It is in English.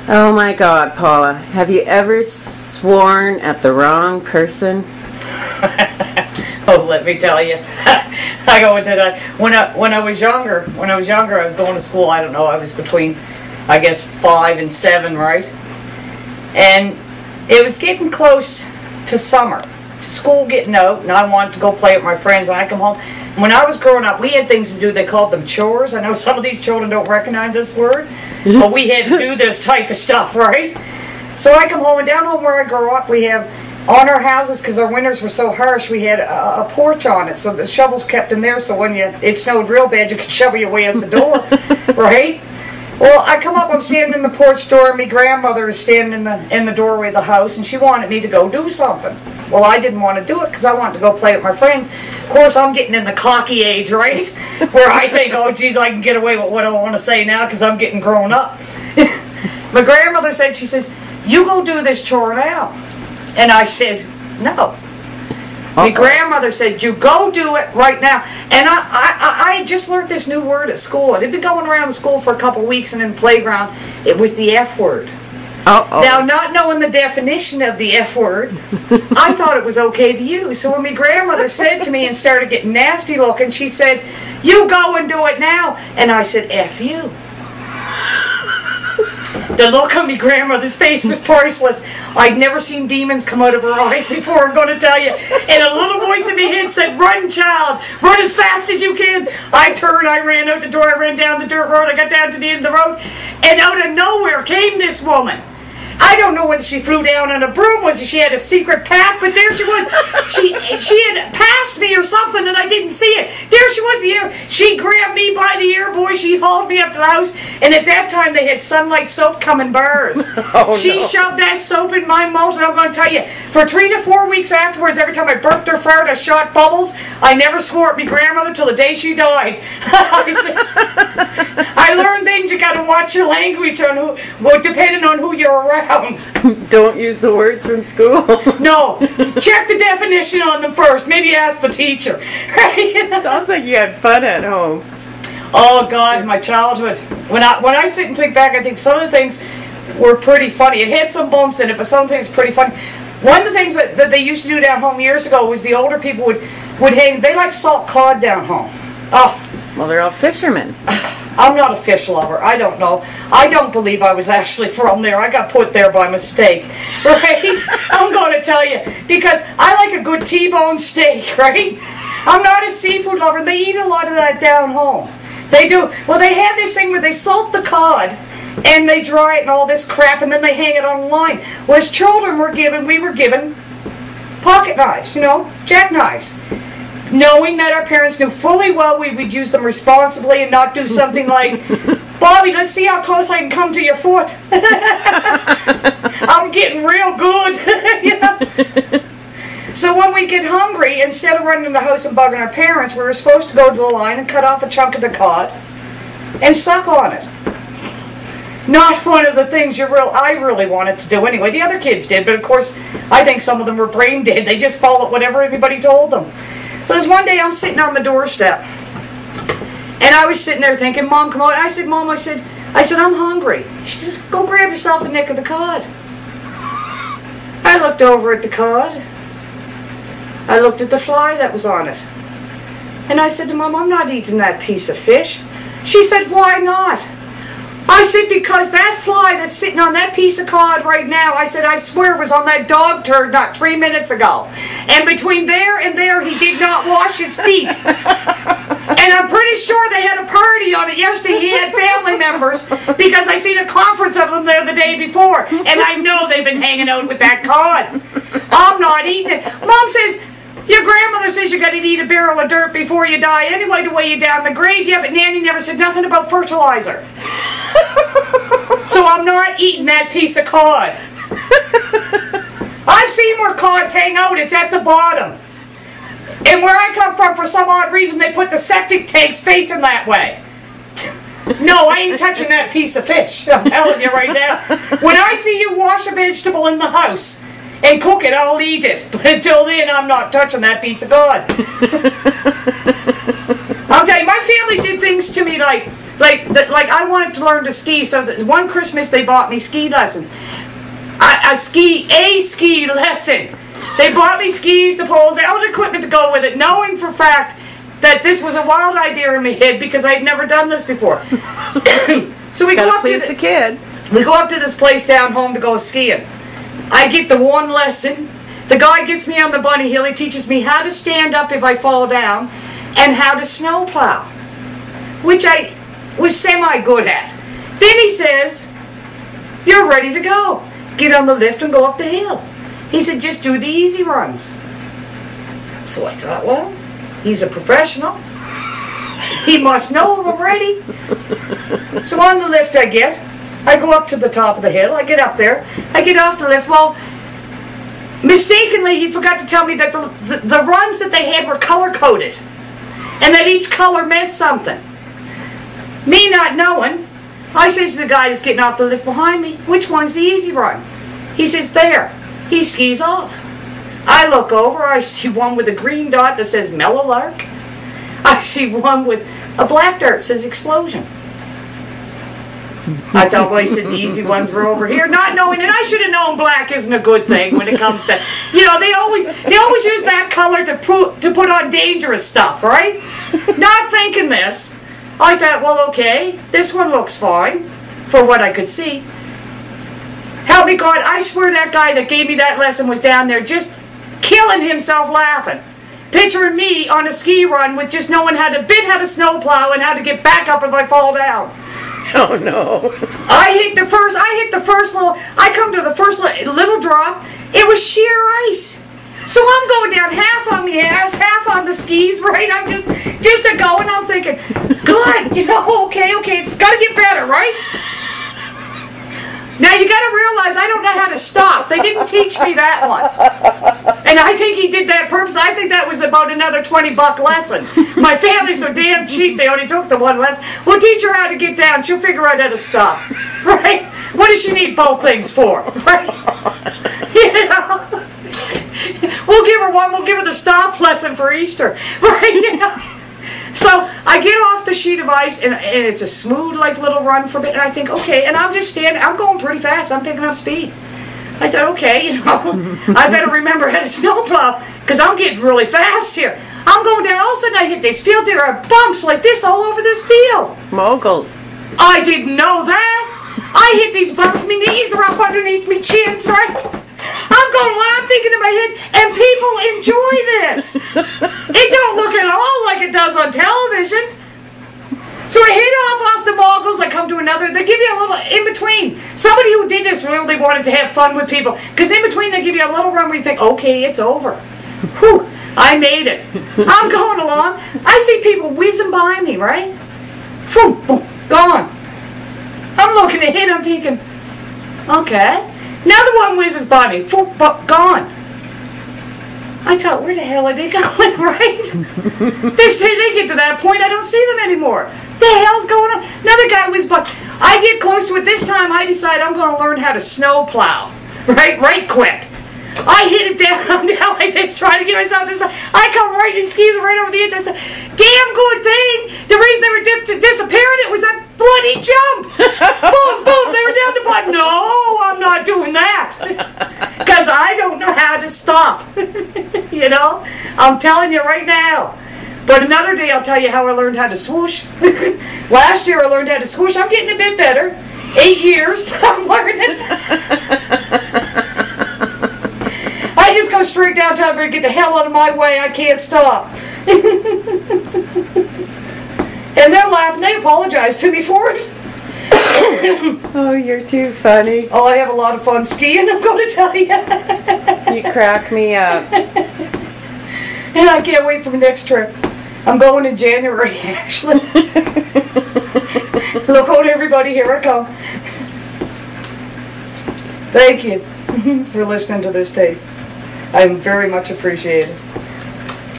Oh my God, Paula, have you ever sworn at the wrong person? Oh, let me tell you. I go into that. When I was younger, I was going to school. I don't know. I was between, I guess, 5 and 7, right? And it was getting close to summer, to school getting out, and I wanted to go play with my friends. And I come home. When I was growing up, we had things to do. They called them chores. I know some of these children don't recognize this word, but we had to do this type of stuff, right? So I come home, and down home where I grew up, we have on our houses, because our winters were so harsh, we had a porch on it, so the shovels kept in there, so when it snowed real bad, you could shovel your way out the door, right? Well, I come up, I'm standing in the porch door, and my grandmother is standing in the doorway of the house, and she wanted me to go do something. Well, I didn't want to do it, because I wanted to go play with my friends. Of course, I'm getting in the cocky age, right? Where I think, oh, geez, I can get away with what I want to say now, because I'm getting grown up. My grandmother said, she says, you go do this chore now. And I said, no. My grandmother said, you go do it right now. And I just learned this new word at school. It had been going around the school for a couple of weeks, and in the playground, it was the F word. Now, not knowing the definition of the F word, I thought it was okay to use. So when my grandmother said to me and started getting nasty looking, she said, you go and do it now. And I said, F you. The look on my grandmother's face was priceless. I'd never seen demons come out of her eyes before, I'm going to tell you. And a little voice in my head said, run, child. Run as fast as you can. I turned, I ran out the door, I ran down the dirt road, I got down to the end of the road. And out of nowhere came this woman. I don't know whether she flew down on a broom, whether she had a secret path, but there she was. She had passed me or something, and I didn't see it. There she was, the ear. She grabbed me by the ear, boy. She hauled me up to the house, and at that time they had Sunlight soap come in bars. She shoved that soap in my mouth, and I'm going to tell you, for 3 to 4 weeks afterwards, every time I burped or farted, I shot bubbles. I never swore at my grandmother till the day she died. I learned things. You got to watch your language on depending on who you're around. Don't use the words from school. No. Check the definition on them first. Maybe ask the teacher. Sounds like you had fun at home. Oh, God, my childhood. When I sit and think back, I think some of the things were pretty funny. It had some bumps in it, but some things were pretty funny. One of the things that they used to do down home years ago was the older people would hang, they like salt cod down home. Oh. Well, they're all fishermen. I'm not a fish lover. I don't know. I don't believe I was actually from there. I got put there by mistake, right? I'm going to tell you, because I like a good T-bone steak, right? I'm not a seafood lover. They eat a lot of that down home. They do. Well, they have this thing where they salt the cod, and they dry it and all this crap, and then they hang it on the line. Well, as children we were given pocket knives, jackknives. Knowing that our parents knew fully well we would use them responsibly and not do something like, Bobby, let's see how close I can come to your foot. I'm getting real good. So when we get hungry, instead of running in the house and bugging our parents, we were supposed to go to the line and cut off a chunk of the cod and suck on it. Not one of the things I really wanted to do anyway. The other kids did, but of course, I think some of them were brain dead. They just followed whatever everybody told them. So this one day I'm sitting on the doorstep, and I was sitting there thinking, Mom, come on. I said, Mom, I said, I'm hungry. She says, go grab yourself a nick of the cod. I looked over at the cod. I looked at the fly that was on it. And I said to Mom, I'm not eating that piece of fish. She said, why not? I said, because that fly that's sitting on that piece of cod right now, I said, I swear was on that dog turd not 3 minutes ago. And between there and there, he did not wash his feet. And I'm pretty sure they had a party on it yesterday. He had family members, because I seen a conference of them there the day before. And I know they've been hanging out with that cod. I'm not eating it. Mom says, your grandmother says you got to eat a barrel of dirt before you die anyway to weigh you down the grave. Yeah, but Nanny never said nothing about fertilizer. So I'm not eating that piece of cod. I've seen where cods hang out. It's at the bottom. And where I come from, for some odd reason, they put the septic tanks facing that way. No, I ain't touching that piece of fish. I'm telling you right now. When I see you wash a vegetable in the house and cook it, I'll eat it. But until then, I'm not touching that piece of cod. I'll tell you, my family did things to me like, Like I wanted to learn to ski, so that one Christmas they bought me ski lessons. A ski lesson. They bought me skis, the poles, all the equipment to go with it, knowing for fact that this was a wild idea in my head because I'd never done this before. So we go up to the kid. We go up to this place down home to go skiing. I get the one lesson. The guy gets me on the bunny hill. He teaches me how to stand up if I fall down and how to snowplow, which I was semi-good at. Then he says, "You're ready to go. Get on the lift and go up the hill." He said, "Just do the easy runs." So I thought, well, he's a professional. He must know if I'm ready. So on the lift I go up to the top of the hill. I get up there. I get off the lift. Well, mistakenly, he forgot to tell me that the runs that they had were color-coded and that each color meant something. Me not knowing, I says to the guy that's getting off the lift behind me, "Which one's the easy run?" He says, "There." He skis off. I look over. I see one with a green dot that says Meadowlark. I see one with a black dart that says Explosion. I thought, well, he said the easy ones were over here, not knowing, and I should have known black isn't a good thing when it comes to, you know, they always use that color to put on dangerous stuff, right? Not thinking this, I thought, well, okay, this one looks fine for what I could see. Help me God, I swear that guy that gave me that lesson was down there just killing himself laughing, picturing me on a ski run with just knowing how to snowplow and how to get back up if I fall down. Oh no. I come to the first little drop. It was sheer ice. So I'm going down half on my ass, half on the skis, right? I'm just a going. I'm thinking, God, you know, okay, it's got to get better, right? Now you got to realize I don't know how to stop. They didn't teach me that one. And I think he did that purpose. I think that was about another $20 lesson. My family's so damn cheap, they only took the one lesson. We'll teach her how to get down. She'll figure out how to stop. Right? What does she need both things for? Right? You know? We'll give her one. We'll give her the stop lesson for Easter. Right? You know? So I get off the sheet of ice, and it's a smooth, like, little run for me, and I think, okay, and I'm just standing, I'm going pretty fast, I'm picking up speed. I thought, okay, you know, I better remember how to snowplow, because I'm getting really fast here. I'm going down, all of a sudden I hit this field, there are bumps like this all over this field. Moguls. I didn't know that. I hit these bumps, my knees are up underneath my chins, right? I'm going, well, I'm thinking in my head, and people enjoy this. It don't look at all like it does on television. So I hit off the moguls, I come to another, they give you a little, in between. Somebody who did this really wanted to have fun with people, because in between they give you a little run where you think, okay, it's over. Whew, I made it. I'm going along, I see people whizzing by me, right? Boom, boom, gone. I'm looking ahead, I'm thinking, okay. Now the one whizzes by me, gone. I thought, where the hell are they going, right? They get to that point, I don't see them anymore. The hell's going on? Another guy whizzes by. I get close to it. This time I decide I'm going to learn how to snowplow, right quick. I hit it down, I'm down like this, trying to get myself to stop. I come right and skis right over the edge. I said, damn good thing. The reason they were disappearing, it was a bloody jump. Boom, boom, they were down the bottom. No, I'm not doing that. Because I don't know how to stop. You know? I'm telling you right now. But another day I'll tell you how I learned how to swoosh. Last year I learned how to swoosh. I'm getting a bit better. 8 years, but I'm learning. I just go straight downtown and get the hell out of my way. I can't stop. And they're laughing. They apologize to me for it. Oh, you're too funny. Oh, I have a lot of fun skiing, I'm going to tell you. You crack me up. And I can't wait for the next trip. I'm going in January, actually. Look out, everybody. Here I come. Thank you for listening to this tape. I very much appreciate it.